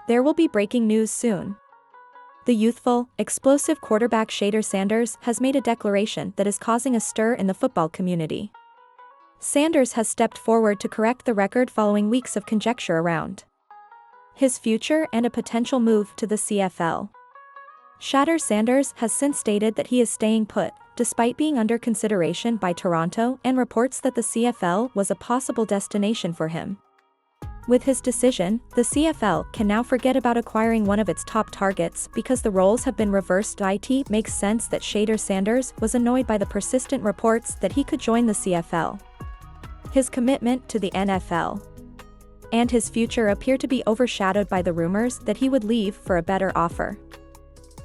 There will be breaking news soon. The youthful, explosive quarterback Shedeur Sanders has made a declaration that is causing a stir in the football community. Sanders has stepped forward to correct the record following weeks of conjecture around his future and a potential move to the CFL. Shedeur Sanders has since stated that he is staying put, despite being under consideration by Toronto and reports that the CFL was a possible destination for him. With his decision, the CFL can now forget about acquiring one of its top targets because the roles have been reversed. It makes sense that Shedeur Sanders was annoyed by the persistent reports that he could join the CFL. His commitment to the NFL and his future appear to be overshadowed by the rumors that he would leave for a better offer.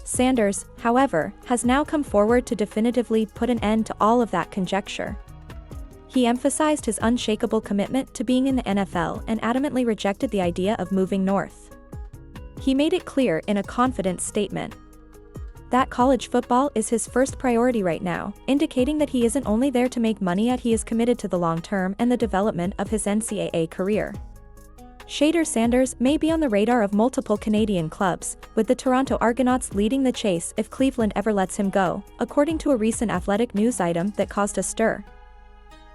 Sanders, however, has now come forward to definitively put an end to all of that conjecture. He emphasized his unshakable commitment to being in the NFL and adamantly rejected the idea of moving north. He made it clear in a confident statement that college football is his first priority right now, indicating that he isn't only there to make money, yet he is committed to the long term and the development of his NCAA career. Shedeur Sanders may be on the radar of multiple Canadian clubs, with the Toronto Argonauts leading the chase if Cleveland ever lets him go, according to a recent Athletic news item that caused a stir.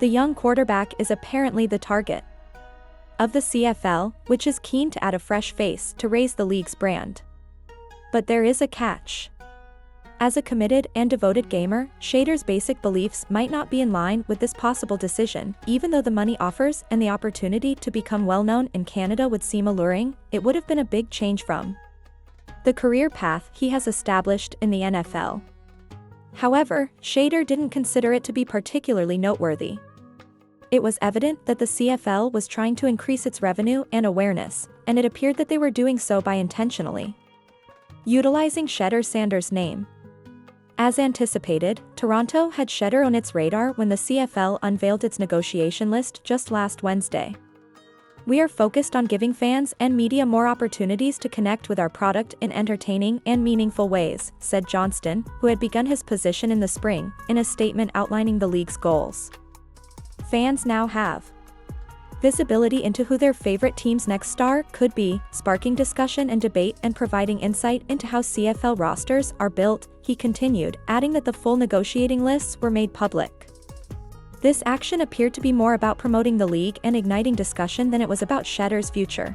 The young quarterback is apparently the target of the CFL, which is keen to add a fresh face to raise the league's brand. But there is a catch. As a committed and devoted gamer, Shedeur's basic beliefs might not be in line with this possible decision. Even though the money offers and the opportunity to become well-known in Canada would seem alluring, it would have been a big change from the career path he has established in the NFL. However, Shedeur didn't consider it to be particularly noteworthy. It was evident that the CFL was trying to increase its revenue and awareness, and it appeared that they were doing so by intentionally utilizing Shedeur Sanders' name. As anticipated, Toronto had Shedeur on its radar when the CFL unveiled its negotiation list just last Wednesday. "We are focused on giving fans and media more opportunities to connect with our product in entertaining and meaningful ways," said Johnston, who had begun his position in the spring, in a statement outlining the league's goals. Fans now have visibility into who their favorite team's next star could be, sparking discussion and debate and providing insight into how CFL rosters are built, he continued, adding that the full negotiating lists were made public. This action appeared to be more about promoting the league and igniting discussion than it was about Shedeur's future.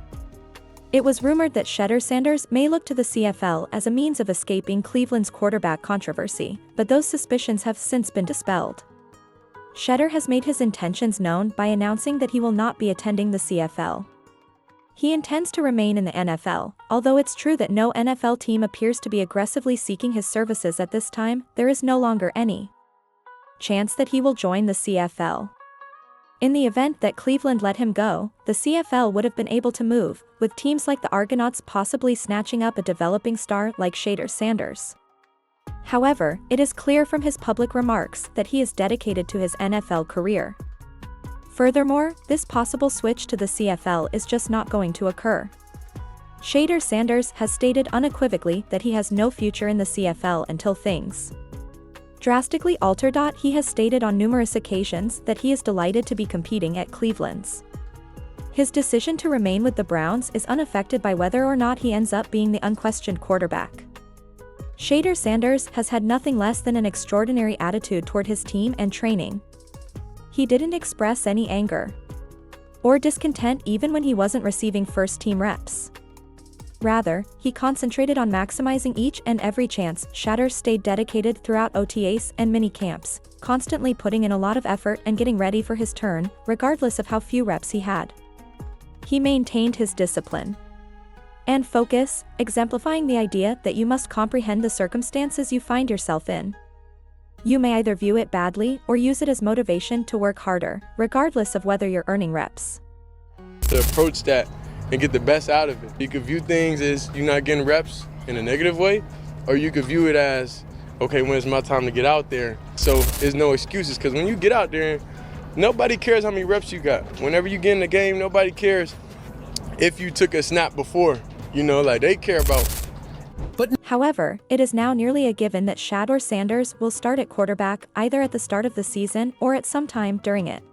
It was rumored that Shedeur Sanders may look to the CFL as a means of escaping Cleveland's quarterback controversy, but those suspicions have since been dispelled. Shedeur has made his intentions known by announcing that he will not be attending the CFL. He intends to remain in the NFL, although it's true that no NFL team appears to be aggressively seeking his services at this time. There is no longer any chance that he will join the CFL. In the event that Cleveland let him go, the CFL would have been able to move, with teams like the Argonauts possibly snatching up a developing star like Shedeur Sanders. However, it is clear from his public remarks that he is dedicated to his NFL career. Furthermore, this possible switch to the CFL is just not going to occur. Shedeur Sanders has stated unequivocally that he has no future in the CFL until things drastically alter. He has stated on numerous occasions that he is delighted to be competing at Cleveland's. His decision to remain with the Browns is unaffected by whether or not he ends up being the unquestioned quarterback. Shedeur Sanders has had nothing less than an extraordinary attitude toward his team and training. He didn't express any anger or discontent even when he wasn't receiving first-team reps. Rather, he concentrated on maximizing each and every chance. Shedeur stayed dedicated throughout OTAs and mini-camps, constantly putting in a lot of effort and getting ready for his turn, regardless of how few reps he had. He maintained his discipline and focus, exemplifying the idea that you must comprehend the circumstances you find yourself in. You may either view it badly or use it as motivation to work harder, regardless of whether you're earning reps. To approach that and get the best out of it. You could view things as you're not getting reps in a negative way, or you could view it as, okay, when it's my time to get out there. So there's no excuses, because when you get out there, nobody cares how many reps you got. Whenever you get in the game, nobody cares if you took a snap before. Like they care about. However, it is now nearly a given that Shedeur Sanders will start at quarterback either at the start of the season or at some time during it.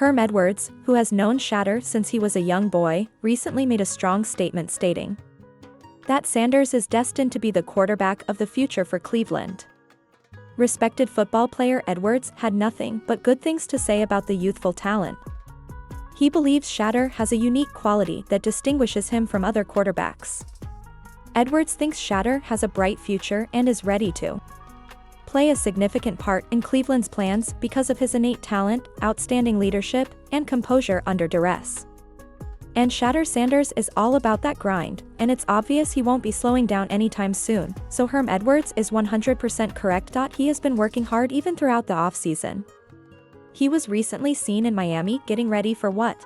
Herm Edwards, who has known Shedeur since he was a young boy, recently made a strong statement stating that Sanders is destined to be the quarterback of the future for Cleveland. Respected football player Edwards had nothing but good things to say about the youthful talent. He believes Shedeur has a unique quality that distinguishes him from other quarterbacks. Edwards thinks Shedeur has a bright future and is ready to play a significant part in Cleveland's plans because of his innate talent, outstanding leadership, and composure under duress. And Shedeur Sanders is all about that grind, and it's obvious he won't be slowing down anytime soon, so Herm Edwards is 100% correct. He has been working hard even throughout the offseason. He was recently seen in Miami getting ready for what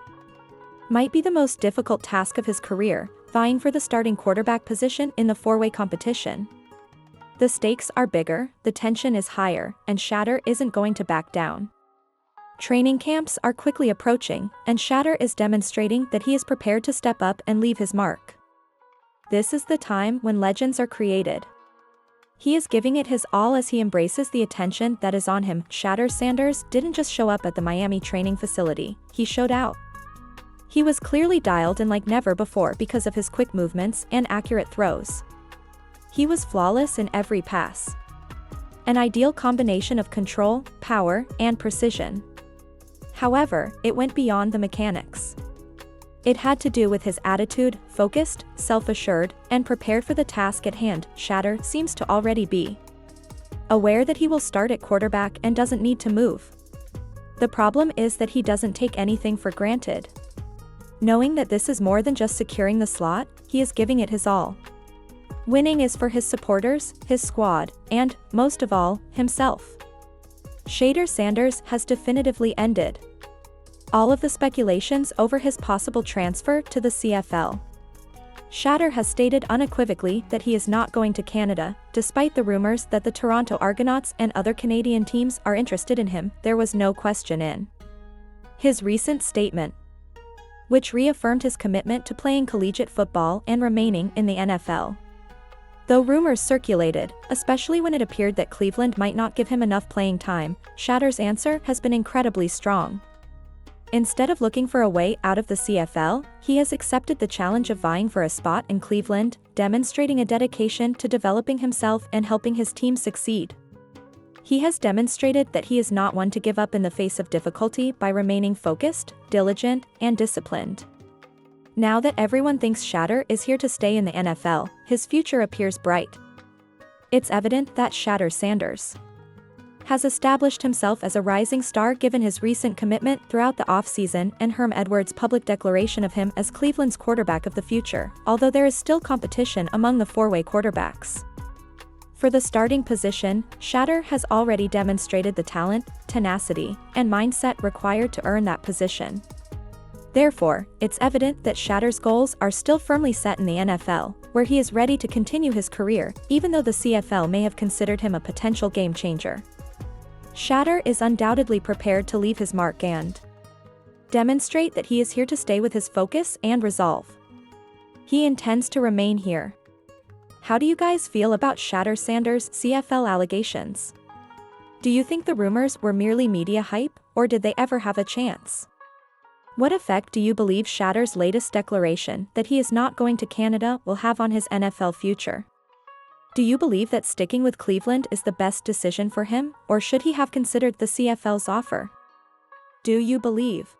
might be the most difficult task of his career, vying for the starting quarterback position in the four-way competition. The stakes are bigger, the tension is higher, and Shedeur isn't going to back down. Training camps are quickly approaching, and Shedeur is demonstrating that he is prepared to step up and leave his mark. This is the time when legends are created. He is giving it his all as he embraces the attention that is on him. Shedeur Sanders didn't just show up at the Miami training facility, he showed out. He was clearly dialed in like never before because of his quick movements and accurate throws. He was flawless in every pass. An ideal combination of control, power, and precision. However, it went beyond the mechanics. It had to do with his attitude, focused, self-assured, and prepared for the task at hand. Shedeur seems to already be aware that he will start at quarterback and doesn't need to move. The problem is that he doesn't take anything for granted. Knowing that this is more than just securing the slot, he is giving it his all. Winning is for his supporters, his squad, and, most of all, himself. Shedeur Sanders has definitively ended all of the speculations over his possible transfer to the CFL. Shedeur has stated unequivocally that he is not going to Canada, despite the rumors that the Toronto Argonauts and other Canadian teams are interested in him. There was no question in his recent statement, which reaffirmed his commitment to playing collegiate football and remaining in the NFL. Though rumors circulated, especially when it appeared that Cleveland might not give him enough playing time, Shedeur's answer has been incredibly strong. Instead of looking for a way out of the CFL, he has accepted the challenge of vying for a spot in Cleveland, demonstrating a dedication to developing himself and helping his team succeed. He has demonstrated that he is not one to give up in the face of difficulty by remaining focused, diligent, and disciplined. Now that everyone thinks Shedeur is here to stay in the NFL, his future appears bright. It's evident that Shedeur Sanders has established himself as a rising star given his recent commitment throughout the offseason and Herm Edwards' public declaration of him as Cleveland's quarterback of the future, although there is still competition among the four-way quarterbacks. For the starting position, Shedeur has already demonstrated the talent, tenacity, and mindset required to earn that position. Therefore, it's evident that Shedeur's goals are still firmly set in the NFL, where he is ready to continue his career, even though the CFL may have considered him a potential game-changer. Shedeur is undoubtedly prepared to leave his mark and demonstrate that he is here to stay with his focus and resolve. He intends to remain here. How do you guys feel about Shedeur Sanders' CFL allegations? Do you think the rumors were merely media hype, or did they ever have a chance? What effect do you believe Shedeur's latest declaration that he is not going to Canada will have on his NFL future? Do you believe that sticking with Cleveland is the best decision for him, or should he have considered the CFL's offer? Do you believe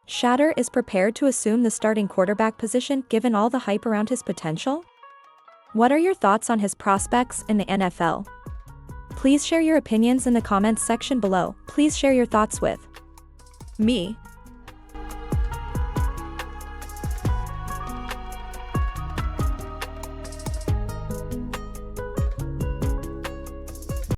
Shedeur is prepared to assume the starting quarterback position given all the hype around his potential? What are your thoughts on his prospects in the NFL? Please share your opinions in the comments section below. Please share your thoughts with me.